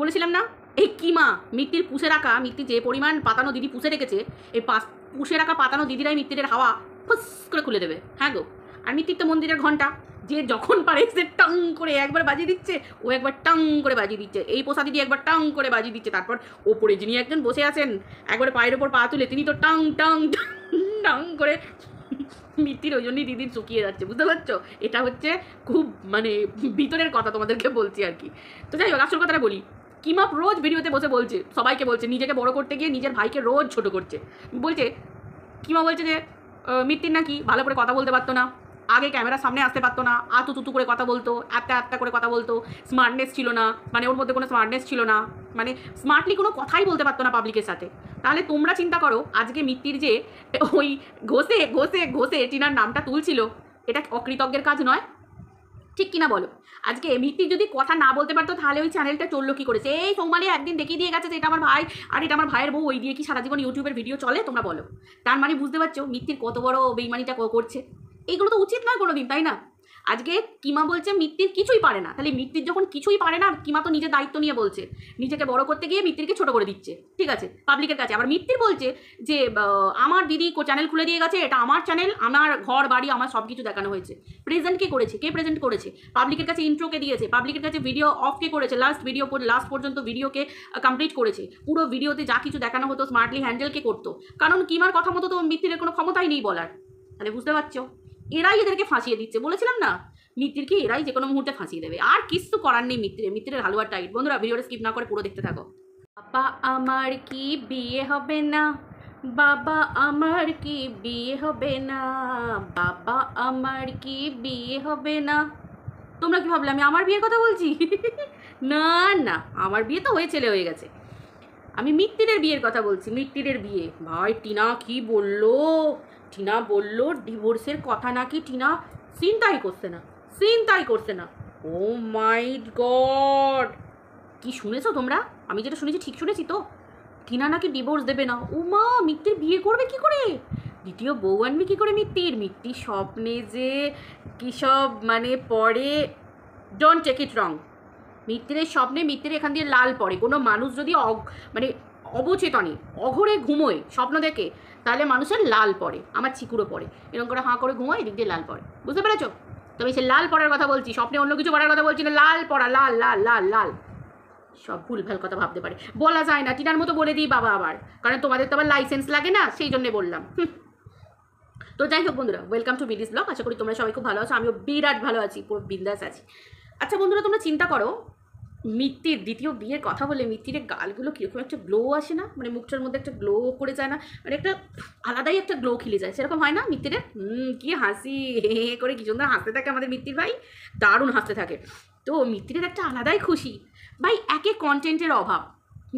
বলেছিলাম না এই কিমা মিত্তির পুষে রাখা, মিত্তি যে পরিমাণ পাতানো দিদি পুষে রেখেছে, এই পুষে রাখা পাতানো দিদিরাই মিত্তিরের হাওয়া ফুস করে খুলে দেবে। হ্যাঁ গো। আর মিত্তির তো মন্দিরের ঘন্টা, যে যখন পারে সে টং করে একবার বাজিয়ে দিচ্ছে, ও একবার টং করে বাজিয়ে দিচ্ছে, এই পোষা দিদি একবার টং করে বাজিয়ে দিচ্ছে, তারপর ওপরে যিনি একজন বসে আছেন একবারে পায়ের ওপর পা তুলে, তিনি তো টং টং টং করে মিত্তির ওই জন্যই দিদির শুকিয়ে যাচ্ছে, বুঝতে পারছো? এটা হচ্ছে খুব মানে ভিতরের কথা তোমাদেরকে বলছি আর কি। তো যাই হোক, আসল কথাটা বলি, কিমা রোজ ভিডিওতে বসে বলছে, সবাইকে বলছে, নিজেকে বড় করতে গিয়ে নিজের ভাইকে রোজ ছোট করছে। বলছে কিমা বলছে যে মিত্তির নাকি ভালো করে কথা বলতে পারতো না, আগে ক্যামেরার সামনে আসতে পারতো না, আতু তুতু করে কথা বলতো, আত্তা আত্তা করে কথা বলতো, স্মার্টনেস ছিল না, মানে ওর মধ্যে কোনো স্মার্টনেস ছিল না, মানে স্মার্টলি কোনো কথাই বলতে পারতো না পাবলিকের সাথে। তাহলে তোমরা চিন্তা করো, আজকে মিত্তির যে ওই ঘষে ঘষে ঘষে টিনার নামটা তুলছিল, এটা অকৃতজ্ঞের কাজ নয়? ঠিক কিনা বলো? আজকে মিত্তির যদি কথা না বলতে পারতো তাহলে ওই চ্যানেলটা চললো কি করে? এই সৌমালি একদিন দেখিয়ে দিয়ে গেছে যে এটা আমার ভাই আর এটা আমার ভাইয়ের বউ, ওই দিয়ে কি সারা জীবন ইউটিউবের ভিডিও চলে? তোমরা বলো। তার মানে বুঝতে পারছো মিত্তির কত বড় বেইমানিটা করছে? এইগুলো তো উচিত নয় কোনোদিন, তাই না? আজকে কিমা বলছে মিত্তির কিছুই পারে না, তাহলে মিত্তির যখন কিছুই পারে না, কিমা তো নিজের দায়িত্ব নিয়ে বলছে, নিজেকে বড় করতে গিয়ে মিত্তিরকে ছোট করে দিচ্ছে, ঠিক আছে, পাবলিকের কাছে। আবার মিত্তির বলছে যে আমার দিদি চ্যানেল খুলে দিয়ে গেছে, এটা আমার চ্যানেল, আমার ঘর বাড়ি আমার সব কিছু দেখানো হয়েছে। প্রেজেন্ট কে করেছে? কে প্রেজেন্ট করেছে? পাবলিকের কাছে ইন্ট্রোকে দিয়েছে, পাবলিকের কাছে ভিডিও অফ কে করেছে, লাস্ট পর্যন্ত ভিডিওকে কমপ্লিট করেছে, পুরো ভিডিওতে যা কিছু দেখানো হতো স্মার্টলি হ্যান্ডেল কে করতো, কারণ কিমার কথা মতো তো মিত্তিরের কোনো ক্ষমতাই নেই বলার। তাহলে বুঝতে পারছো, এরাই এদেরকে ফাঁসিয়ে দিচ্ছে। বলেছিলাম না মিত্তিরকে এরাই যে কোনো মুহূর্তে ফাঁসিয়ে দেবে, আর কিছু করার নেই মিত্তিরের হালুয়া টাইট। বন্ধুরা ভিডিওটা স্কিপ না করে পুরো দেখতে থাকো। বাবা আমার কি বিয়ে হবে না, বাবা আমার কি বিয়ে হবে না, বাবা আমার কি বিয়ে হবে না। তোমরা কি ভাবলে আমি আমার বিয়ের কথা বলছি? না না, আমার বিয়ে তো হয়ে গেছে। আমি মিত্তিরের বিয়ের কথা বলছি, মিত্তিরের বিয়ে। ভাই টিনা কি বললো, টিনা বললো ডিভোর্সের কথা নাকি টিনা চিন্তাই করছে না। ও মাই গড, কি শুনেছো তোমরা? আমি যেটা শুনেছি ঠিক শুনেছি তো? টিনা নাকি ডিভোর্স দেবে না। ও মা, মিত্তির বিয়ে করবে কি করে? দ্বিতীয় বউ আনবে কি করে মিত্তির স্বপ্নে যে কী সব মানে পড়ে, ডোন্ট টেক ইট রং। মিত্তিরের স্বপ্নে মিত্তির এখান দিয়ে লাল পড়ে। কোনো মানুষ যদি মানে অবচেতনে অঘরে ঘুমোয় স্বপ্ন দেখে, তাহলে মানুষের লাল পড়ে, আমার চিকুরও পড়ে, এরকম করে হাঁ করে ঘুমোয়, এদিক দিয়ে লাল পড়ে, বুঝতে পেরেছো? তবে সে লাল পড়ার কথা বলছি, স্বপ্নে অন্য কিছু পড়ার কথা বলছি না, লাল পড়া, লাল লাল লাল লাল। সব ভুলভাল কথা ভাবতে পারে, বলা যায় না। টিনার মতো বলে দিই বাবা আবার, কারণ তোমাদের তো আবার লাইসেন্স লাগে না, সেই জন্যে বললাম। তো যাই হোক বন্ধুরা, ওয়েলকাম টু বিডিস ব্লগ। আশা করি তোমরা সবাই খুব ভালো আছো, আমিও বিরাট ভালো আছি, পুরো বিন্দাস আছি। আচ্ছা বন্ধুরা, তোমরা চিন্তা করো, মিত্তির দ্বিতীয় বিয়ের কথা বলে মিত্তিরের গালগুলো কীরকম একটা গ্লো আসে না, মানে মুখটার মধ্যে একটা গ্লো করে যায় না, মানে একটা আলাদাই একটা গ্লো খিলে যায়, সেরকম হয় না মিত্তিরের? কি হাসি, হে হে করে কি সুন্দর হাসতে থাকে আমাদের মিত্তির ভাই, দারুণ হাসতে থাকে। তো মিত্তিরের একটা আলাদাই খুশি ভাই। একে কন্টেন্টের অভাব,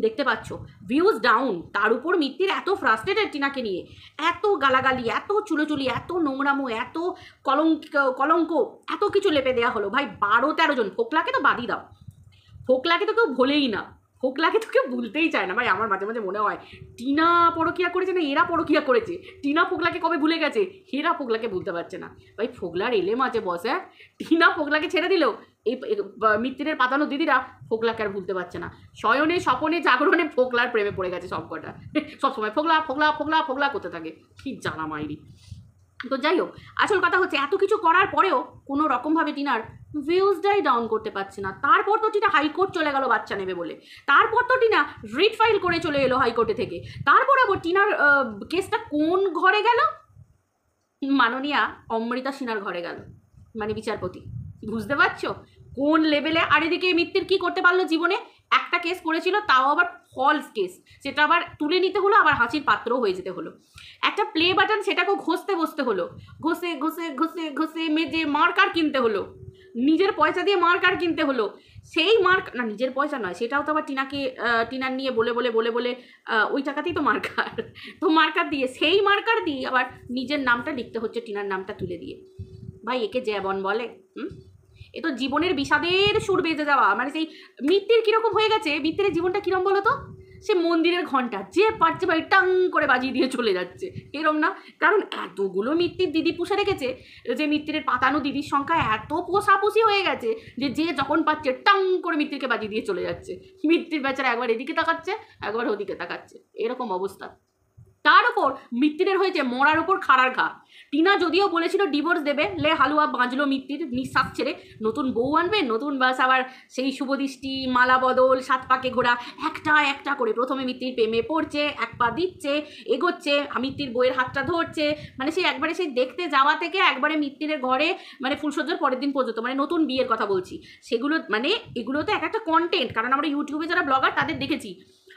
দেখতে পাচ্ছ ভিউজ ডাউন, তার উপর মিত্তির এত ফ্রাস্ট্রেটেড টিনাকে নিয়ে, এত গালাগালি, এত চুলোচুলি, এত নোংরামো, এত কলঙ্ক, এত কিছু লেপে দেওয়া হলো ভাই। 12-13 জন, ফোকলাকে তো বাদই দাও, ফোকলাকে তো কেউ ভোলেই না, ফোকলাকে তো কেউ ভুলতেই চায় না ভাই। আমার মাঝে মাঝে মনে হয় টিনা পরকিয়া করেছে না এরা পরকিয়া করেছে, টিনা ফোকলাকে কবে ভুলে গেছে, এরা ফোকলাকে ভুলতে পারছে না ভাই। ফোকলার এলে মাঝে বসে, টিনা ফোকলাকে ছেড়ে দিলেও এই মিত্তিরের পাতানো দিদিরা ফোকলাকে আর ভুলতে পারছে না। শয়নে স্বপনে জাগরণে ফোকলার প্রেমে পড়ে গেছে সব কটা, সবসময় ফোকলা ফোকলা ফোকলা ফোকলা করতে থাকে, কি জানা মাইরি। তো যাই হোক, আসল কথা হচ্ছে এত কিছু করার পরেও কোনো রকমভাবে টিনার ভিউজটাই ডাউন করতে পারছে না। তারপর তো টিনা হাইকোর্ট চলে গেল বাচ্চা নেবে বলে, তারপর তো টিনা রিট ফাইল করে চলে এলো হাইকোর্টে থেকে, তারপর আবার টিনার কেসটা কোন ঘরে গেল? মাননীয়া অমৃতা সিনহার ঘরে গেল, মানে বিচারপতি। বুঝতে পারছো কোন লেভেলে? আর এদিকে মিত্তির কী করতে পারলো জীবনে? একটা কেস করেছিল, তাও আবার ফলস কেস, সেটা আবার তুলে নিতে হলো, আবার হাসির পাত্রও হয়ে যেতে হলো। একটা প্লে বাটন, সেটাকেও ঘষতে বসতে হলো, ঘষে ঘষে ঘষে ঘষে মেজে মার্কার কিনতে হলো, নিজের পয়সা দিয়ে মার্কার কিনতে হলো। সেই না, নিজের পয়সা নয়, সেটাও তো আবার টিনার নিয়ে বলে বলে বলে বলে ওই টাকাতেই তো মার্কার, তো মার্কার দিয়ে, সেই মার্কার দিয়ে আবার নিজের নামটা লিখতে হচ্ছে টিনার নামটা তুলে দিয়ে। ভাই একে জ্যাবন বলে? এ তো জীবনের বিষাদের সুর বেজে যাওয়া। মানে সেই মিত্তির কীরকম হয়ে গেছে, মিত্তিরের জীবনটা কীরকম বলো তো? সে মন্দিরের ঘন্টা যে পারছে ভাই টাং করে বাজিয়ে দিয়ে চলে যাচ্ছে, এরম না? কারণ এতগুলো মিত্তির দিদি পুষে রেখেছে যে মিত্তিরের পাতানো দিদির সংখ্যা এত পোষাপুষি হয়ে গেছে যে যে যখন পাচ্ছে টাং করে মিত্তিরকে বাজিয়ে দিয়ে চলে যাচ্ছে। মিত্তির বেচারা একবার এদিকে তাকাচ্ছে, একবার ওদিকে তাকাচ্ছে, এরকম অবস্থা। তার ওপর মিত্তিরের হয়েছে মরার ওপর খাড়ার ঘা। টিনা যদিও বলেছিল ডিভোর্স দেবে, লে হালুয়া বাঁচলো মিত্তির নিঃশ্বাস ছেড়ে, নতুন বউ আনবে, নতুন বাস আবার সেই শুভদৃষ্টি, মালা বদল, 7 পাকে ঘোরা, একটা একটা করে প্রথমে মিত্তির প্রেমে পড়ছে, 1 পা দিচ্ছে, এগোচ্ছে, মিত্তির বইয়ের হাতটা ধরছে, মানে সেই একবারে সেই দেখতে যাওয়া থেকে একবারে মিত্তিরের ঘরে মানে ফুলসজ্জার পরের দিন পর্যন্ত, মানে নতুন বিয়ের কথা বলছি সেগুলো, মানে এগুলো তো একটা কন্টেন্ট। কারণ আমরা ইউটিউবে যারা ব্লগার তাদের দেখেছি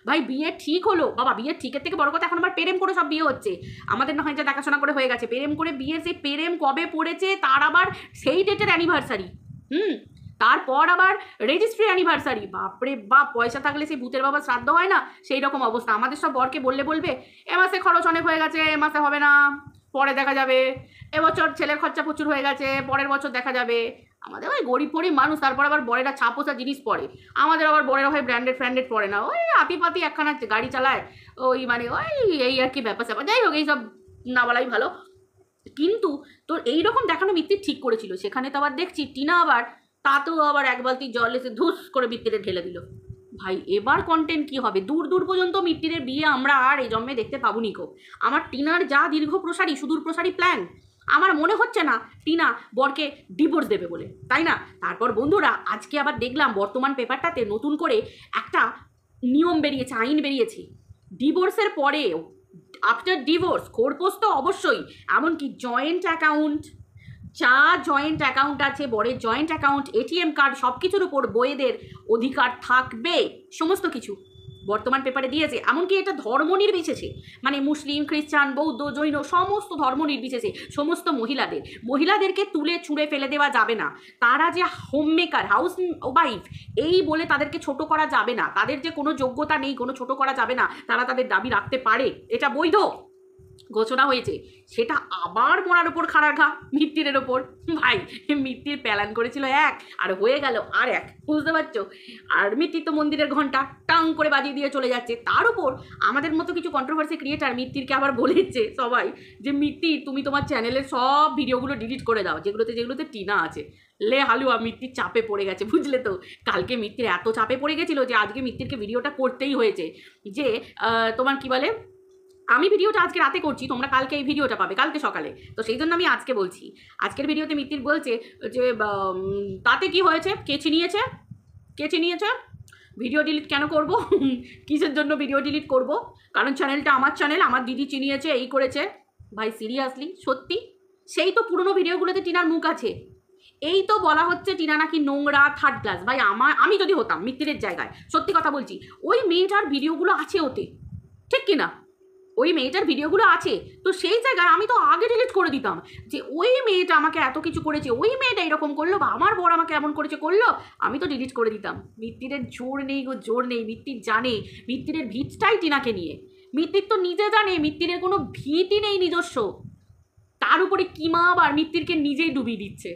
ভাই বিয়ে ঠিক হলো, বাবা বিয়ের ঠিকের থেকে বড় কথা এখন আবার প্রেম করে সব বিয়ে হচ্ছে। আমাদের না হয় যে দেখাশোনা করে হয়ে গেছে, প্রেম করে বিয়ের সেই প্রেম কবে পড়েছে তার আবার সেই ডেটের অ্যানিভার্সারি, তারপর আবার রেজিস্ট্রি অ্যানিভার্সারি, বাপরে বাপ, পয়সা থাকলে সেই ভূতের বাবা শ্রাদ্ধ হয় না, সেই রকম অবস্থা। আমাদের সব বরকে বলবে এ মাসে খরচ অনেক হয়ে গেছে, এ মাসে হবে না, পরে দেখা যাবে, এবছর ছেলের খরচা প্রচুর হয়ে গেছে, পরের বছর দেখা যাবে। আমাদের ওই গরিব গরিব মানুষ, তারপর আবার বরেরা ছাপোসা জিনিস পরে, আমাদের আবার বরেরা হয় ব্র্যান্ডেড পরে না, ওই আতিপাতি একখানা গাড়ি চালায়, ওই মানে ওই এই আর কি ব্যাপার স্যাপার, যাই হোক এইসব না বলাই ভালো। কিন্তু তোর এইরকম দেখানো মিত্তির ঠিক করেছিল, সেখানে তো আবার দেখছি টিনা আবার তাতেও আবার 1 বালতি জল এসে ধুস করে মিত্তিরে ঢেলে দিল। ভাই এবার কন্টেন্ট কি হবে? দূর দূর পর্যন্ত মিত্তিরের বিয়ে আমরা আর এই জন্মে দেখতে পাবো নিকো। আমার টিনার যা সুদূর প্রসারী প্ল্যান, আমার মনে হচ্ছে না টিনা বরকে ডিভোর্স দেবে বলে, তাই না? তারপর বন্ধুরা আজকে আবার দেখলাম বর্তমান পেপারটাতে নতুন করে একটা নিয়ম বেরিয়েছে, আইন বেরিয়েছে, ডিভোর্সের পরেও আফটার ডিভোর্স খোরপোশ তো অবশ্যই, এমনকি জয়েন্ট অ্যাকাউন্ট, যা জয়েন্ট অ্যাকাউন্ট আছে, বরের জয়েন্ট অ্যাকাউন্ট, এটিএম কার্ড, সব কিছুর উপর বইয়েদের অধিকার থাকবে, সমস্ত কিছু বর্তমান পেপারে দিয়েছে। এমনকি এটা ধর্ম নির্বিশেষে, মানে মুসলিম, খ্রিস্টান, বৌদ্ধ, জৈন, সমস্ত ধর্ম নির্বিশেষে সমস্ত মহিলাদেরকে তুলে ছুঁড়ে ফেলে দেওয়া যাবে না। তারা যে হোম মেকার, হাউস ওয়াইফ এই বলে তাদেরকে ছোট করা যাবে না, তাদের যে কোনো যোগ্যতা নেই, কোনো ছোট করা যাবে না, তারা তাদের দাবি রাখতে পারে, এটা বৈধ ঘোষণা হয়েছে। সেটা আবার মরার ওপর খাড়ার ঘা, মিত্তিরের ওপর। ভাই মিত্তির প্ল্যান করেছিল এক, আর হয়ে গেল আর এক, বুঝতে পারছো? আর মিত্তির তো মন্দিরের ঘন্টা টাং করে বাজিয়ে দিয়ে চলে যাচ্ছে। তার উপর আমাদের মতো কিছু কন্ট্রোভার্সি ক্রিয়েটার মিত্তিরকে আবার বলেছে সবাই যে মিত্তির তুমি তোমার চ্যানেলের সব ভিডিওগুলো ডিলিট করে দাও যেগুলোতে টিনা আছে। লে হালুয়া মিত্তির চাপে পড়ে গেছে, বুঝলে তো? কালকে মিত্তির এত চাপে পড়ে গেছিলো যে আজকে মিত্তিরকে ভিডিওটা করতেই হয়েছে। যে তোমার কি বলে, আমি ভিডিওটা আজকে রাতে করছি, তোমরা কালকে এই ভিডিওটা পাবে কালকে সকালে, তো সেই জন্য আমি আজকে বলছি। আজকের ভিডিওতে মিত্তির বলছে যে তাতে কি হয়েছে, কে চিনিয়েছে, ভিডিও ডিলিট কেন করব, কিসের জন্য ভিডিও ডিলিট করব, কারণ চ্যানেলটা আমার চ্যানেল, আমার দিদি চিনিয়েছে, এই করেছে। ভাই সিরিয়াসলি সত্যি? সেই তো পুরনো ভিডিওগুলোতে টিনার মুখ আছে, এই তো বলা হচ্ছে টিনা নাকি নোংরা, 3rd ক্লাস। ভাই আমি যদি হতাম মিত্তিরের জায়গায়, সত্যি কথা বলছি, ওই মেয়েটার ভিডিওগুলো আছে ওতে, ঠিক কিনা? ওই মেয়েটার ভিডিওগুলো আছে, তো সেই জায়গায় আমি তো আগে ডিলিট করে দিতাম যে ওই মেয়েটা আমাকে এত কিছু করেছে, ওই মেয়েটা এরকম করলো, বা আমার বর আমাকে এমন করেছে করলো, আমি তো ডিলিট করে দিতাম। মিত্তিরের জোর নেই গো, জোর নেই। মিত্তির জানে মিত্তিরের ভিতটাই টিনাকে নিয়ে, মিত্তির তো নিজে জানে মিত্তিরের কোনো ভিতই নেই নিজস্ব। তার উপরে কিমা আবার মিত্তিরকে নিজেই ডুবিয়ে দিচ্ছে।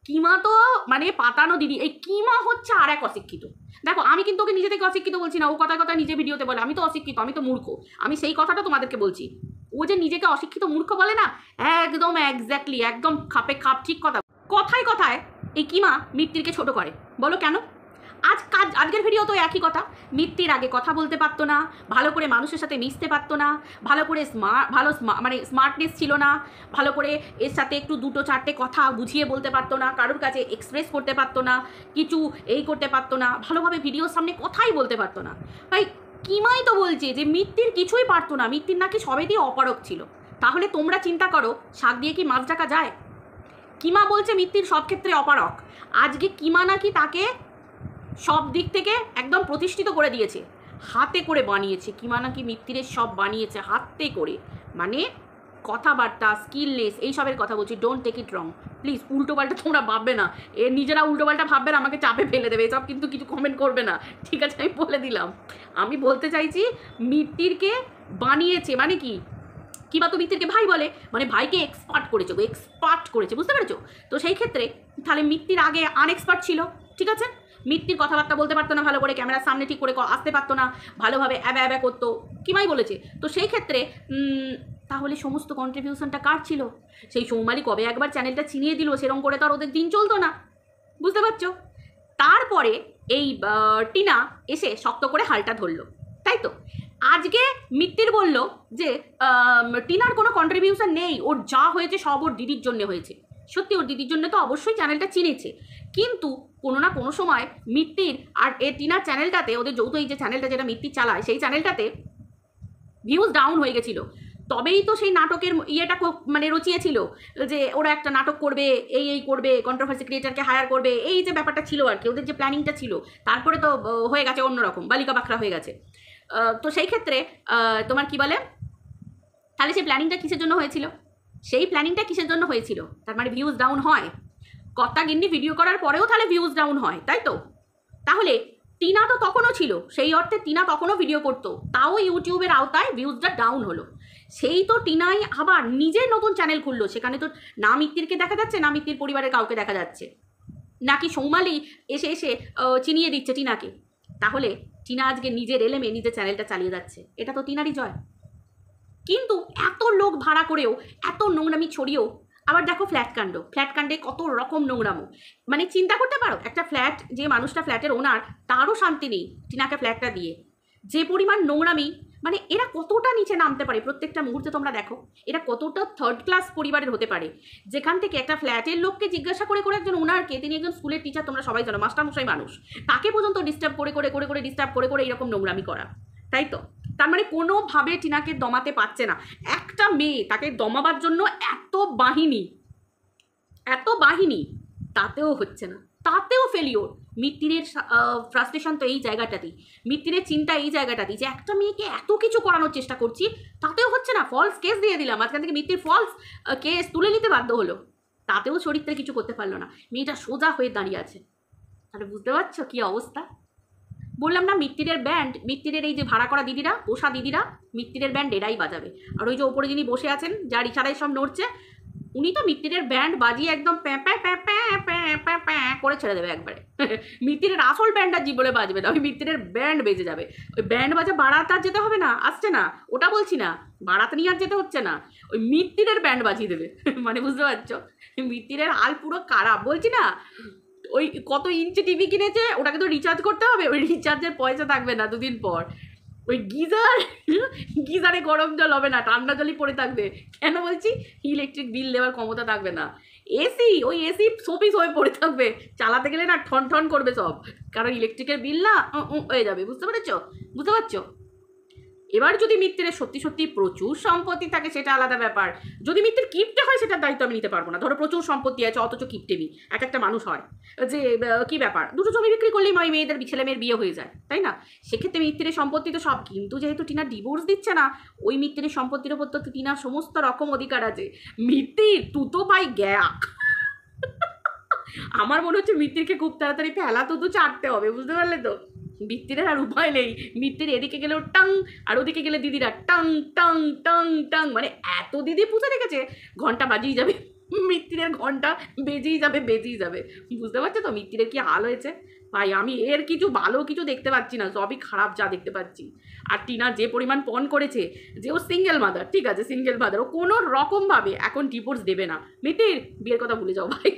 কিমা তো মানে পাতানো দিদি, এই কিমা হচ্ছে আর এক অশিক্ষিত। দেখো আমি কিন্তু ওকে নিজে থেকে অশিক্ষিত বলছি না, ও কথায় কথায় নিজে ভিডিওতে বলে আমি তো অশিক্ষিত, আমি তো মূর্খ, আমি সেই কথাটা তোমাদেরকে বলছি। ও যে নিজেকে অশিক্ষিত মূর্খ বলে না, একদম এক্স্যাক্টলি, একদম খাপে খাপ ঠিক কথা। কথায় কথায় এই কিমা মিত্তিরকে ছোট করে, বলো কেন? আজকের ভিডিও তো একই কথা, মিত্তির আগে কথা বলতে পারতো না, ভালো করে মানুষের সাথে মিশতে পারতো না, ভালো করে মানে স্মার্টনেস ছিল না, ভালো করে এর সাথে একটু 2-4টে কথা বুঝিয়ে বলতে পারতো না, কারোর কাছে এক্সপ্রেস করতে পারতো না, কিছু এই করতে পারতো না, ভালোভাবে ভিডিওর সামনে কথাই বলতে পারতো না। ভাই কিমাই তো বলছে যে মিত্তির কিছুই পারতো না, মিত্তির নাকি সবে দিয়ে অপারক ছিল। তাহলে তোমরা চিন্তা করো, শাক দিয়ে কি মাছ ঢাকা যায়? কিমা বলছে মিত্তির সব ক্ষেত্রে অপারক, আজকে কিমা নাকি তাকে সব দিক থেকে একদম প্রতিষ্ঠিত করে দিয়েছে, হাতে করে বানিয়েছে। কিমা নাকি মিত্তিরের সব বানিয়েছে হাতে করে, মানে কথাবার্তা, স্কিলনেস, এইসবের কথা বলছি, don't take it wrong please. উল্টোপাল্টা তোমরা ভাববে না, নিজেরা উল্টোপাল্টা ভাববে না, আমাকে চাপে ফেলে দেবে, এসব কিন্তু কিছু কমেন্ট করবে না, ঠিক আছে? আমি বলে দিলাম। আমি বলতে চাইছি মিত্তিরকে বানিয়েছে, মানে কি কিবা তো মিত্তিরকে ভাই বলে, মানে ভাইকে এক্সপার্ট করেছে, বুঝতে পেরেছো? তো সেই ক্ষেত্রে তাহলে মিত্তির আগে আনএক্সপার্ট ছিল, ঠিক আছে? মিত্তির কথাবার্তা বলতে পারতো না ভালো করে, ক্যামেরার সামনে ঠিক করে আসতে পারতো না, ভালোভাবে অ্যাবা অ্যাবা করতো, কিমাই বলেছে। তো সেই ক্ষেত্রে তাহলে সমস্ত কন্ট্রিবিউশনটা কার ছিল? সেই সৌমালি কবে একবার চ্যানেলটা চিনিয়ে দিল, সেরকম করে তো আর ওদের দিন চলতো না, বুঝতে পারছো? তারপরে এই টিনা এসে শক্ত করে হালটা ধরলো, তাই তো? আজকে মিত্তির বলল যে টিনার কোনো কন্ট্রিবিউশন নেই, ওর যা হয়েছে সব ওর দিদির জন্য হয়েছে। সত্যি ওর দিদির জন্য তো অবশ্যই চ্যানেলটা চিনেছে, কিন্তু কোনো না কোনো সময় মিত্তির আর এ টিনার চ্যানেলটাতে, ওদের যৌথ এই যে চ্যানেলটা যেটা মিত্তির চালায়, সেই চ্যানেলটাতে ভিউজ ডাউন হয়ে গেছিল। তবেই তো সেই নাটকের ইয়েটা মানে রচিয়েছিল যে ওরা একটা নাটক করবে, এই করবে, কন্ট্রোভার্সি ক্রিয়েটারকে হায়ার করবে, এই যে ব্যাপারটা ছিল আর কি, ওদের যে প্ল্যানিংটা ছিল। তারপরে তো হয়ে গেছে অন্যরকম, বালিকা বাখরা হয়ে গেছে। তো সেই ক্ষেত্রে তোমার কি বলে, তাহলে সেই প্ল্যানিংটা কিসের জন্য হয়েছিল? সেই প্ল্যানিংটা কিসের জন্য হয়েছিল? তার মানে ভিউজ ডাউন হয়, কর্তা গিন্নি ভিডিও করার পরেও তাহলে ভিউজ ডাউন হয়, তাই তো? তাহলে টিনা তো তখনও ছিল, সেই অর্থে টিনা তখনও ভিডিও করতো, তাও ইউটিউবের আওতায় ভিউজটা ডাউন হলো। সেই তো টিনাই আবার নিজের নতুন চ্যানেল খুললো, সেখানে তো না মিত্তিরকে দেখা যাচ্ছে, না মিত্তির পরিবারের কাউকে দেখা যাচ্ছে, নাকি সৌমালি এসে এসে চিনিয়ে দিচ্ছে টিনাকে। তাহলে টিনা আজকে নিজের এলেমে নিজের চ্যানেলটা চালিয়ে যাচ্ছে, এটা তো টিনারই জয়। কিন্তু এত লোক ভাড়া করেও, এত নোংরামি ছড়িয়েও আবার দেখো ফ্ল্যাটকাণ্ডে কত রকম নোংরামো। মানে চিন্তা করতে পারো, একটা ফ্ল্যাট, যে মানুষটা ফ্ল্যাটের ওনার, তারও শান্তি নেই টিনাকে ফ্ল্যাটটা দিয়ে। যে পরিমাণ নোংরামি, মানে এরা কতটা নিচে নামতে পারে প্রত্যেকটা মুহূর্তে তোমরা দেখো, এরা কতটা থার্ড ক্লাস পরিবারের হতে পারে, যেখান থেকে একটা ফ্ল্যাটের লোককে জিজ্ঞাসা করে করে একজন ওনারকে, তিনি একজন স্কুলের টিচার, তোমরা সবাই জানো, মাস্টারমশাই মানুষ, তাকে পর্যন্ত ডিস্টার্ব করে এরকম নোংরামি করা, তাই তো? তার মানে কোনোভাবে টিনাকে দমাতে পারছে না একটা মেয়ে, তাকে দমাবার জন্য এত বাহিনী, তাতেও হচ্ছে না, তাতেও ফেলিওর। মিত্তিরের ফ্রাস্ট্রেশন তো এই জায়গাটাতেই, মিত্তিরের চিন্তা এই জায়গাটাতেই, যে একটা মেয়েকে এত কিছু করানোর চেষ্টা করছি, তাতেও হচ্ছে না, ফলস কেস দিয়ে দিলাম, আজকাল থেকে মিত্তির ফলস কেস তুলে নিতে বাধ্য হলো, তাতেও চরিত্রে কিছু করতে পারলো না, মেয়েটা সোজা হয়ে দাঁড়িয়ে আছে। তাহলে বুঝতে পারছো কি অবস্থা? বললাম না, মিত্তিরের ব্যান্ড, মিত্তিরের এই যে ভাড়া করা দিদিরা, পোষা দিদিরা, মিত্তিরের ব্যান্ড এরাই বাজাবে। আর ওই যে ওপরে যিনি বসে আছেন, যার ইশারায় সব নড়ছে, উনি তো মিত্তিরের ব্যান্ড বাজিয়ে একদম প্যাঁ প্যাঁ প্যাঁ প্যাঁ প্যাঁ প্যাঁ প্যাঁ করে ছেড়ে দেবে একবারে। মিত্তিরের আসল ব্যান্ড আর জীবনে বাজবে না, ওই মিত্তিরের ব্যান্ড বেজে যাবে। ওই ব্যান্ড বাজা বারাত আর যেতে হবে না, আসছে না, ওটা বলছি না, বারাত নিয়ে আর যেতে হচ্ছে না, ওই মিত্তিরের ব্যান্ড বাজিয়ে দেবে। মানে বুঝতে পারছো, মিত্তিরের হাল পুরো খারাপ, বলছি না। ওই কত ইঞ্চি টিভি কিনেছে, ওটাকে তো রিচার্জ করতে হবে, ওই রিচার্জের পয়সা থাকবে না দুদিন পর। ওই গিজারে গরম জল হবে না, ঠান্ডা জলই পড়ে থাকবে। কেন বলছি? ইলেকট্রিক বিল দেওয়ার ক্ষমতা থাকবে না। ওই এসি শোপিস হয়ে পড়ে থাকবে, চালাতে গেলে না ঠন ঠন করবে সব, কারণ ইলেকট্রিকের বিল না হয়ে যাবে, বুঝতে পারছো? এবার যদি মিত্তিরের সত্যি সত্যি প্রচুর সম্পত্তি থাকে, সেটা আলাদা ব্যাপার। যদি মিত্তির কিপটে হয়, সেটার দায়িত্ব আমি নিতে পারবো না। ধরো প্রচুর সম্পত্তি আছে, অথচ কিপটেমি এক একটা মানুষ হয়, যে কি ব্যাপার, দুটো জমি বিক্রি করলেই মেয়েদের ছেলে মেয়ের বিয়ে হয়ে যায়, তাই না? সেক্ষেত্রে মিত্তিরের সম্পত্তি তো সব, কিন্তু যেহেতু টিনা ডিভোর্স দিচ্ছে না, ওই মিত্তিরের সম্পত্তির ওপর তো টিনার সমস্ত রকম অধিকার আছে। মিত্তির তুতো পাই গ্যা। আমার মনে হচ্ছে মিত্তিরকে খুব তাড়াতাড়ি ফেলা তো চাটতে হবে, বুঝতে পারলে তো? মিত্তিরের আর উপায় নেই, মিত্তির এদিকে গেলেও টাং, আর ওদিকে গেলে দিদিরা টাং টাং টাং টাং, মানে এত দিদি পুষে রেখেছে, ঘন্টা বাজিয়ে যাবে, মিত্তিরের ঘন্টা বেজেই যাবে। বুঝতে পারছো তো মিত্তিরের কি হাল হয়েছে? ভাই আমি এর কিছু ভালো কিছু দেখতে পাচ্ছি না, সবই খারাপ যা দেখতে পাচ্ছি। আর টিনা যে পরিমাণ পণ করেছে, যে ও সিঙ্গেল মাদার, ঠিক আছে সিঙ্গেল মাদার, ও কোনো রকমভাবে এখন ডিভোর্স দেবে না। মিত্তির বিয়ের কথা ভুলে যাও ভাই,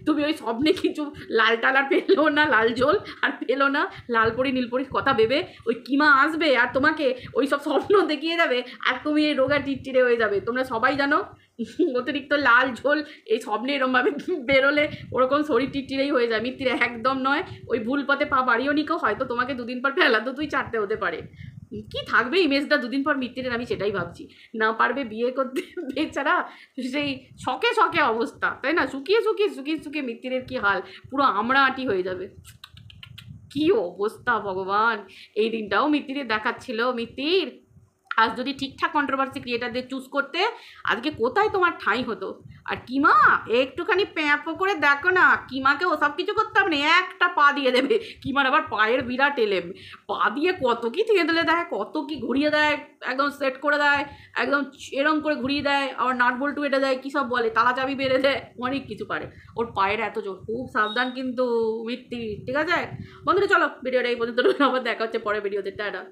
তুমি ওই স্বপ্নে কিছু লাল টাল আর পেলো না, লাল ঝোল আর পেলো না, লালপরি নীলপরির কথা ভেবে ওই কিমা আসবে আর তোমাকে ওই সব স্বপ্ন দেখিয়ে যাবে, আর তুমি এই রোগা টিটটিরে হয়ে যাবে। তোমরা সবাই জানো অতিরিক্ত লাল ঝোল এই স্বপ্নে এরমভাবে বেরোলে ওরকম শরীর টিটটিরেই হয়ে যায়। মিত্তির একদম নয়, ওই ভুল পথে পা বাড়িও নিকো, হয়তো তোমাকে দুদিন পর ফেলা তো তুই চারটে হতে পারে। কি থাকবে ইমেজটা দুদিন পর মিত্তিরের, আমি সেটাই ভাবছি। না পারবে বিয়ে করতে, বেচারা সেই শখে অবস্থা, তাই না? শুকিয়ে মিত্তিরের কি হাল, পুরো আমরা আটি হয়ে যাবে। কি অবস্থা ভগবান! এই দিনটাও মিত্তিরের দেখাচ্ছিল। মিত্তির, আজ যদি ঠিকঠাক কন্ট্রোভার্সি ক্রিয়েটারদের চুজ করতে, আজকে কোথায় তোমার ঠাঁই হতো? আর কিমা একটুখানি প্যাঁপো করে দেখো না, কিমাকে ওসব কিছু করতে হবে না, একটা পা দিয়ে দেবে। কিমার আবার পায়ের বিরাট এলেম, পা দিয়ে কত কি থেঁতলে দেয়, কত কি ঘুরিয়ে দেয়, একদম সেট করে দেয়, একদম এরম করে ঘুরিয়ে দেয়, আবার নাট বল্টু এটে দেয়, কী সব বলে, তালা চাবি বেড়ে দেয়, অনেক কিছু পারে। ওর পায়ের এত জোর, খুব সাবধান কিন্তু মিত্তি, ঠিক আছে বন্ধুরা? চলো ভিডিওটা এই পর্যন্ত, আবার দেখা হচ্ছে পরে ভিডিওতে, টাটা।